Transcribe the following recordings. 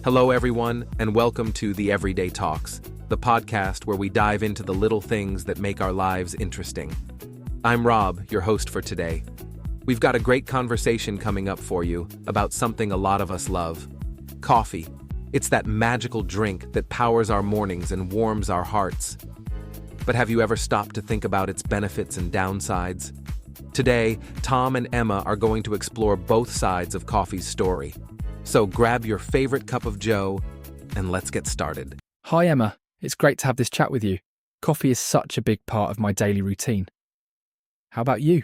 Hello, everyone, and welcome to The Everyday Talks, the podcast where we dive into the little things that make our lives interesting. I'm Rob, your host for today. We've got a great conversation coming up for you about something a lot of us love: coffee. It's that magical drink that powers our mornings and warms our hearts. But have you ever stopped to think about its benefits and downsides? Today, Tom and Emma are going to explore both sides of coffee's story. So grab your favorite cup of joe and let's get started. Hi Emma, it's great to have this chat with you. Coffee is such a big part of my daily routine. How about you?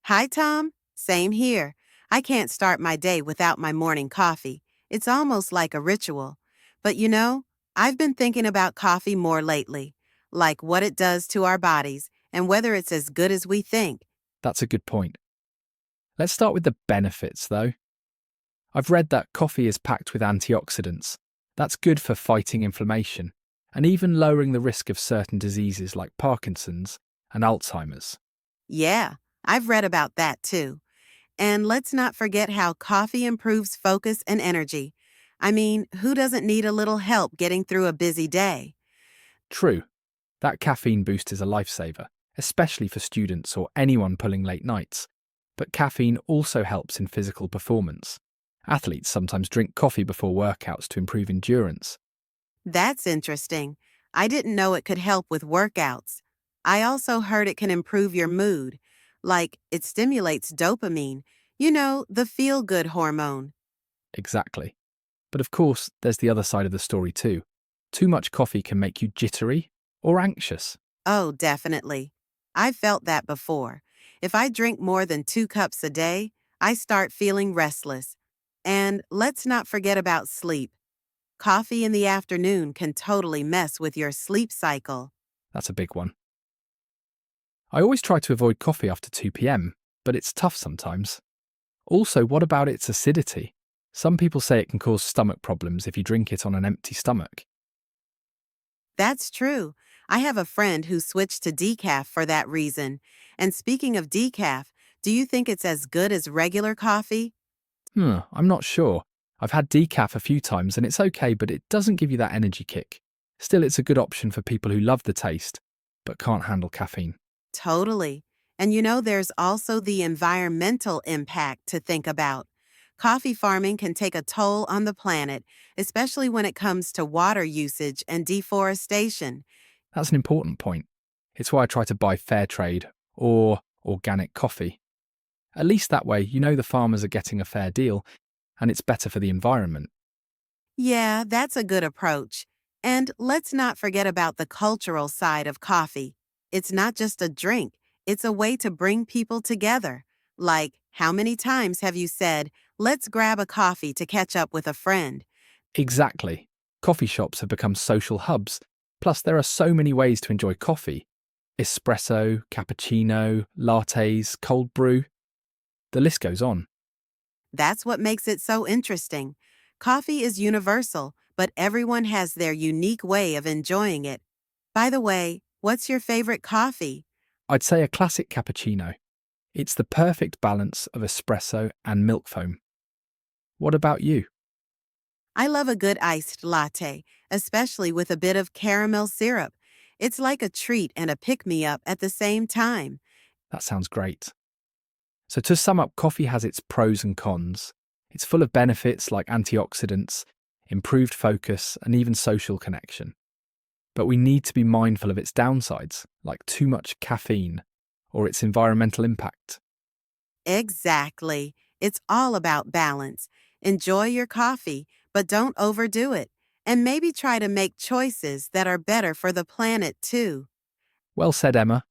Hi, Tom. Same here. I can't start my day without my morning coffee. It's almost like a ritual. But I've been thinking about coffee more lately, like what it does to our bodies and whether it's as good as we think. That's a good point. Let's start with the benefits, though. I've read that coffee is packed with antioxidants. That's good for fighting inflammation and even lowering the risk of certain diseases like Parkinson's and Alzheimer's. Yeah, I've read about that too. And let's not forget how coffee improves focus and energy. I mean, who doesn't need a little help getting through a busy day? True, that caffeine boost is a lifesaver, especially for students or anyone pulling late nights. But caffeine also helps in physical performance. Athletes sometimes drink coffee before workouts to improve endurance. That's interesting. I didn't know it could help with workouts. I also heard it can improve your mood. Like, it stimulates dopamine, the feel-good hormone. Exactly. But of course, there's the other side of the story too. Too much coffee can make you jittery or anxious. Oh, definitely. I've felt that before. If I drink more than 2 cups a day, I start feeling restless. And let's not forget about sleep. Coffee in the afternoon can totally mess with your sleep cycle. That's a big one. I always try to avoid coffee after 2 p.m, but it's tough sometimes. Also, what about its acidity? Some people say it can cause stomach problems if you drink it on an empty stomach. That's true. I have a friend who switched to decaf for that reason. And speaking of decaf, do you think it's as good as regular coffee? I'm not sure. I've had decaf a few times and it's okay, but it doesn't give you that energy kick. Still, it's a good option for people who love the taste, but can't handle caffeine. Totally. And there's also the environmental impact to think about. Coffee farming can take a toll on the planet, especially when it comes to water usage and deforestation. That's an important point. It's why I try to buy fair trade or organic coffee. At least that way, the farmers are getting a fair deal and it's better for the environment. Yeah, that's a good approach. And let's not forget about the cultural side of coffee. It's not just a drink, it's a way to bring people together. Like, how many times have you said, "Let's grab a coffee to catch up with a friend"? Exactly. Coffee shops have become social hubs. Plus, there are so many ways to enjoy coffee. Espresso, cappuccino, lattes, cold brew. The list goes on. That's what makes it so interesting. Coffee is universal, but everyone has their unique way of enjoying it. By the way, what's your favorite coffee? I'd say a classic cappuccino. It's the perfect balance of espresso and milk foam. What about you? I love a good iced latte, especially with a bit of caramel syrup. It's like a treat and a pick-me-up at the same time. That sounds great. So to sum up, coffee has its pros and cons. It's full of benefits like antioxidants, improved focus, and even social connection. But we need to be mindful of its downsides, like too much caffeine or its environmental impact. Exactly. It's all about balance. Enjoy your coffee, but don't overdo it. And maybe try to make choices that are better for the planet, too. Well said, Emma.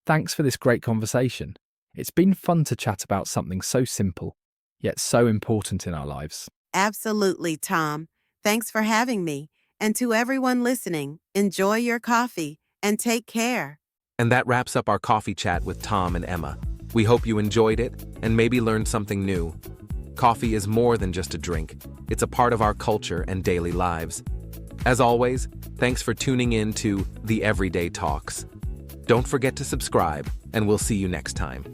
Thanks for this great conversation. It's been fun to chat about something so simple, yet so important in our lives. Absolutely, Tom. Thanks for having me. And to everyone listening, enjoy your coffee and take care. And that wraps up our coffee chat with Tom and Emma. We hope you enjoyed it and maybe learned something new. Coffee is more than just a drink. It's a part of our culture and daily lives. As always, thanks for tuning in to The Everyday Talks. Don't forget to subscribe, and we'll see you next time.